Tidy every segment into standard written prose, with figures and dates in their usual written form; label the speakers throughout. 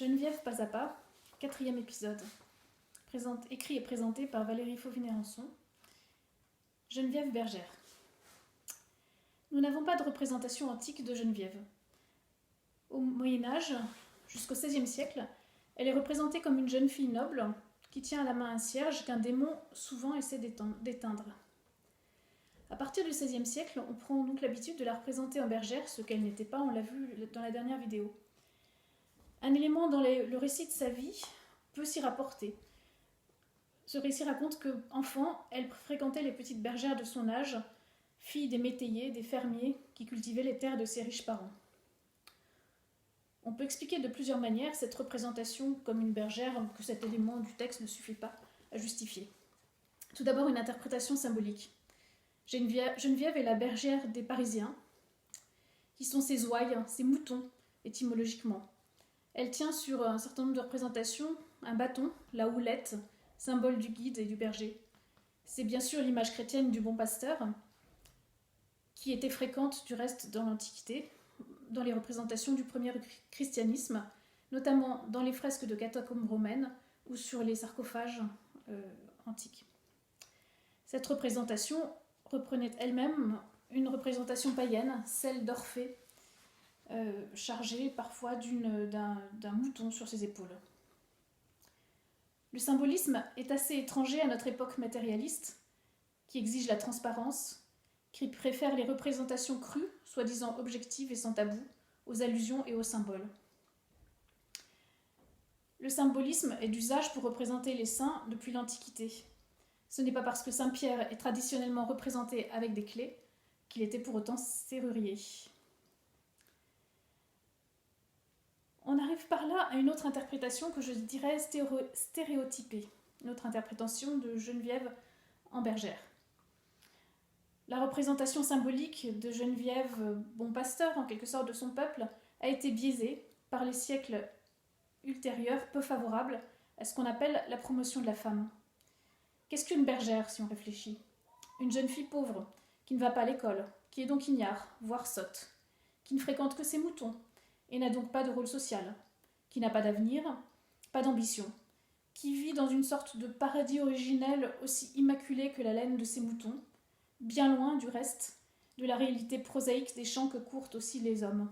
Speaker 1: Geneviève pas à pas, 4e épisode. Écrit et présenté par Valérie Fauvinet-Rançon. Geneviève bergère. Nous n'avons pas de représentation antique de Geneviève. Au Moyen-Âge, jusqu'au XVIe siècle, elle est représentée comme une jeune fille noble qui tient à la main un cierge qu'un démon souvent essaie d'éteindre. À partir du XVIe siècle, on prend donc l'habitude de la représenter en bergère, ce qu'elle n'était pas, on l'a vu dans la dernière vidéo. Un élément dans le récit de sa vie peut s'y rapporter. Ce récit raconte qu'enfant, elle fréquentait les petites bergères de son âge, fille des métayers, des fermiers qui cultivaient les terres de ses riches parents. On peut expliquer de plusieurs manières cette représentation comme une bergère que cet élément du texte ne suffit pas à justifier. Tout d'abord, une interprétation symbolique. Geneviève est la bergère des Parisiens, qui sont ses ouailles, ses moutons, étymologiquement. Elle tient sur un certain nombre de représentations un bâton, la houlette, symbole du guide et du berger. C'est bien sûr l'image chrétienne du bon pasteur, qui était fréquente du reste dans l'Antiquité, dans les représentations du premier christianisme, notamment dans les fresques de catacombes romaines ou sur les sarcophages antiques. Cette représentation reprenait elle-même une représentation païenne, celle d'Orphée, chargé parfois d'un mouton sur ses épaules. Le symbolisme est assez étranger à notre époque matérialiste, qui exige la transparence, qui préfère les représentations crues, soi-disant objectives et sans tabou, aux allusions et aux symboles. Le symbolisme est d'usage pour représenter les saints depuis l'Antiquité. Ce n'est pas parce que Saint Pierre est traditionnellement représenté avec des clés qu'il était pour autant serrurier. On arrive par là à une autre interprétation que je dirais stéréotypée, une autre interprétation de Geneviève en bergère. La représentation symbolique de Geneviève, bon pasteur en quelque sorte de son peuple, a été biaisée par les siècles ultérieurs peu favorables à ce qu'on appelle la promotion de la femme. Qu'est-ce qu'une bergère si on réfléchit ? Une jeune fille pauvre, qui ne va pas à l'école, qui est donc ignare, voire sotte, qui ne fréquente que ses moutons, et n'a donc pas de rôle social, qui n'a pas d'avenir, pas d'ambition, qui vit dans une sorte de paradis originel aussi immaculé que la laine de ses moutons, bien loin, du reste, de la réalité prosaïque des champs que courent aussi les hommes.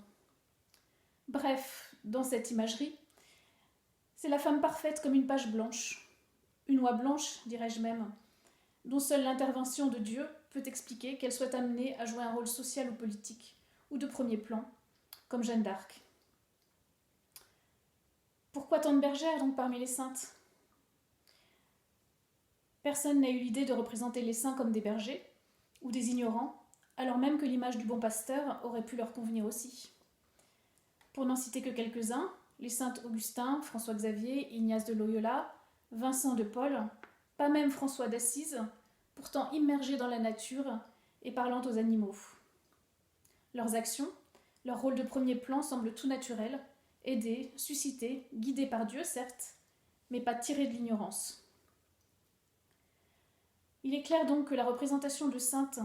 Speaker 1: Bref, dans cette imagerie, c'est la femme parfaite comme une page blanche, une oie blanche, dirais-je même, dont seule l'intervention de Dieu peut expliquer qu'elle soit amenée à jouer un rôle social ou politique, ou de premier plan, comme Jeanne d'Arc. Pourquoi tant de bergères donc parmi les saintes ? Personne n'a eu l'idée de représenter les saints comme des bergers ou des ignorants, alors même que l'image du bon pasteur aurait pu leur convenir aussi. Pour n'en citer que quelques-uns, les saints Augustin, François-Xavier, Ignace de Loyola, Vincent de Paul, pas même François d'Assise, pourtant immergés dans la nature et parlant aux animaux. Leurs actions, leur rôle de premier plan semblent tout naturels, aidés, suscités, guidés par Dieu, certes, mais pas tirés de l'ignorance. Il est clair donc que la représentation de sainte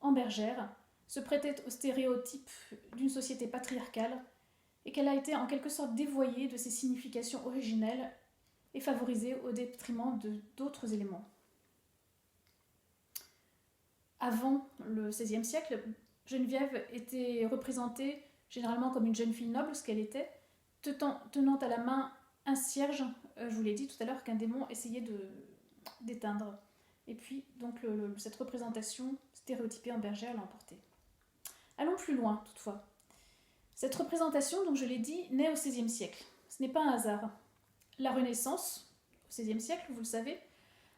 Speaker 1: en bergère se prêtait au stéréotype d'une société patriarcale et qu'elle a été en quelque sorte dévoyée de ses significations originelles et favorisée au détriment d'autres éléments. Avant le XVIe siècle, Geneviève était représentée généralement comme une jeune fille noble, ce qu'elle était, tenant à la main un cierge, je vous l'ai dit tout à l'heure, qu'un démon essayait d'éteindre. Et puis, donc, cette représentation stéréotypée en bergère l'a emporté. Allons plus loin, toutefois. Cette représentation, donc je l'ai dit, naît au XVIe siècle. Ce n'est pas un hasard. La Renaissance, au XVIe siècle, vous le savez,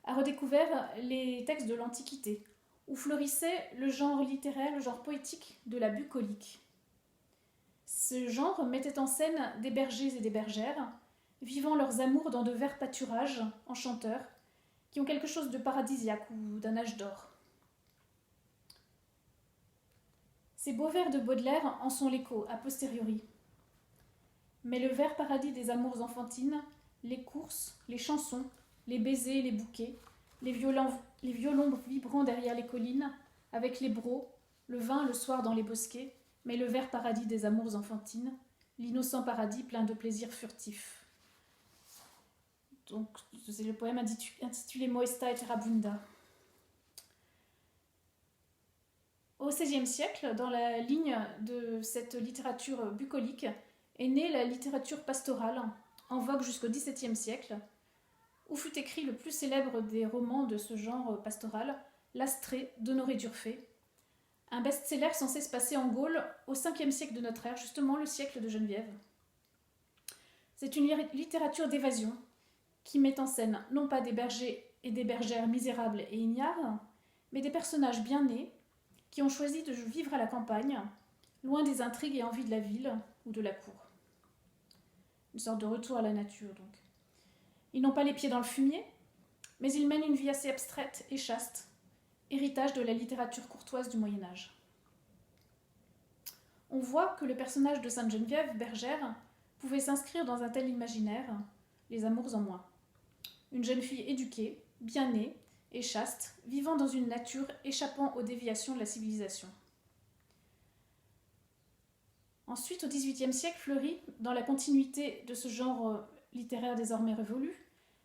Speaker 1: a redécouvert les textes de l'Antiquité, où fleurissait le genre littéraire, le genre poétique de la bucolique. Ce genre mettait en scène des bergers et des bergères, vivant leurs amours dans de verts pâturages enchanteurs, qui ont quelque chose de paradisiaque ou d'un âge d'or. Ces beaux vers de Baudelaire en sont l'écho a posteriori. Mais le vert paradis des amours enfantines, les courses, les chansons, les baisers, les bouquets, les violons vibrant derrière les collines, avec les brocs, le vin le soir dans les bosquets, mais le vert paradis des amours enfantines, l'innocent paradis plein de plaisirs furtifs. Donc, c'est le poème intitulé Moesta et Terabunda. Au XVIe siècle, dans la ligne de cette littérature bucolique, est née la littérature pastorale, en vogue jusqu'au XVIIe siècle, où fut écrit le plus célèbre des romans de ce genre pastoral, L'Astrée d'Honoré d'Urfé, un best-seller censé se passer en Gaule au 5e siècle de notre ère, justement le siècle de Geneviève. C'est une littérature d'évasion qui met en scène non pas des bergers et des bergères misérables et ignares, mais des personnages bien nés qui ont choisi de vivre à la campagne, loin des intrigues et envies de la ville ou de la cour. Une sorte de retour à la nature, donc. Ils n'ont pas les pieds dans le fumier, mais ils mènent une vie assez abstraite et chaste, héritage de la littérature courtoise du Moyen-Âge. On voit que le personnage de Sainte-Geneviève, bergère, pouvait s'inscrire dans un tel imaginaire, les amours en moins. Une jeune fille éduquée, bien née et chaste, vivant dans une nature échappant aux déviations de la civilisation. Ensuite, au XVIIIe siècle, fleurit, dans la continuité de ce genre littéraire désormais révolu,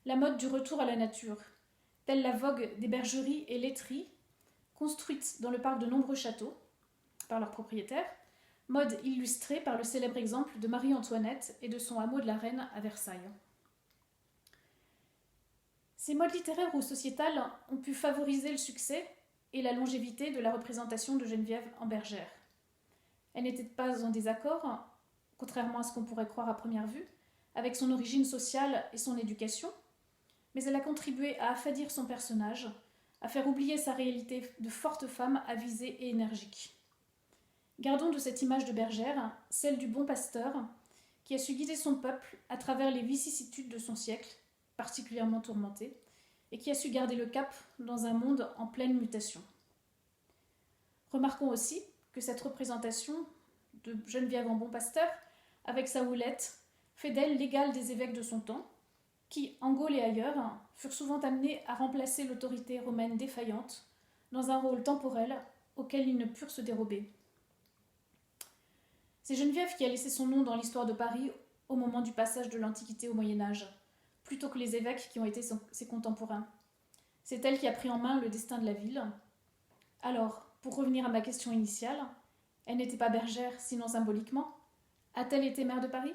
Speaker 1: la mode du retour à la nature, telle la vogue des bergeries et laiteries, construites dans le parc de nombreux châteaux par leurs propriétaires, mode illustrée par le célèbre exemple de Marie-Antoinette et de son hameau de la Reine à Versailles. Ces modes littéraires ou sociétales ont pu favoriser le succès et la longévité de la représentation de Geneviève en bergère. Elle n'était pas en désaccord, contrairement à ce qu'on pourrait croire à première vue, avec son origine sociale et son éducation, mais elle a contribué à affadir son personnage, à faire oublier sa réalité de forte femme avisée et énergique. Gardons de cette image de bergère celle du bon pasteur qui a su guider son peuple à travers les vicissitudes de son siècle, particulièrement tourmenté, et qui a su garder le cap dans un monde en pleine mutation. Remarquons aussi que cette représentation de Geneviève en bon pasteur, avec sa houlette, fait d'elle l'égale des évêques de son temps, qui, en Gaule et ailleurs, furent souvent amenés à remplacer l'autorité romaine défaillante dans un rôle temporel auquel ils ne purent se dérober. C'est Geneviève qui a laissé son nom dans l'histoire de Paris au moment du passage de l'Antiquité au Moyen-Âge, plutôt que les évêques qui ont été ses contemporains. C'est elle qui a pris en main le destin de la ville. Alors, pour revenir à ma question initiale, elle n'était pas bergère, sinon symboliquement. A-t-elle été maire de Paris ?